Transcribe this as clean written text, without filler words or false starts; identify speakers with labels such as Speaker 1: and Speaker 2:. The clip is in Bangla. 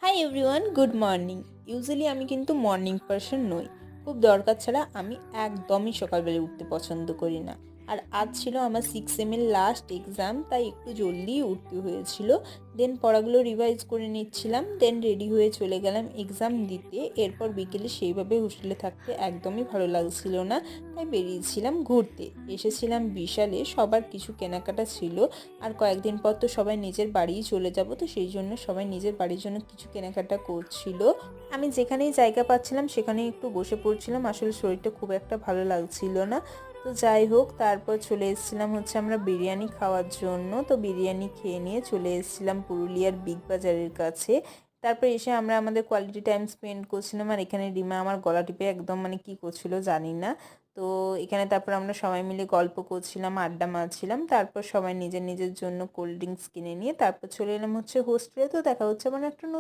Speaker 1: Hi everyone, good morning. Usually আমি কিন্তু মর্নিং পারসন নই। খুব দরকার ছাড়া আমি একদমই সকালবেলা উঠতে পছন্দ করি না। আর আজ ছিল আমার 6 এর লাস্ট এক্সাম, তাই একটু জলদিই উঠতে হয়েছিল। দেন পড়াগুলো রিভাইজ করে নিচ্ছিলাম, দেন রেডি হয়ে চলে গেলাম এক্সাম দিতে। এরপর বিকেলে সেইভাবে হোস্টেলে থাকতে একদমই ভালো লাগছিল না, তাই বেরিয়েছিলাম ঘুরতে। এসেছিলাম বিশালে, সবার কিছু কেনাকাটা ছিল। আর কয়েকদিন পর তো সবাই নিজের বাড়িই চলে যাব, তো সেই জন্য সবাই নিজের বাড়ির জন্য কিছু কেনাকাটা করছিল। আমি যেখানেই জায়গা পাচ্ছিলাম সেখানেই একটু বসে পড়ছিলাম, আসলে শরীরটা খুব একটা ভালো লাগছিল না। তো যাই হোক, তারপর চলে এসেছিলাম আমরা বিরিয়ানি খাওয়ার জন্য। তো বিরিয়ানি খেয়ে নিয়ে চলে এসেছিলাম পুরুলিয়ার বিগ বাজারের কাছে। তারপর এসে আমরা আমাদের কোয়ালিটি টাইম স্পেন্ড করছিলাম, আর এখানে রিমা আমার গলা টিপে একদম কি করছিল জানি না। তো এখানে তারপর আমরা সবাই মিলে গল্প করছিলাম, আড্ডা মারছিলাম। তারপর সবাই নিজের নিজের জন্য কোল্ড ড্রিঙ্কস কিনে নিয়ে তারপর চলে এলাম হোস্টেলে। তো দেখা হচ্ছে একটা নতুন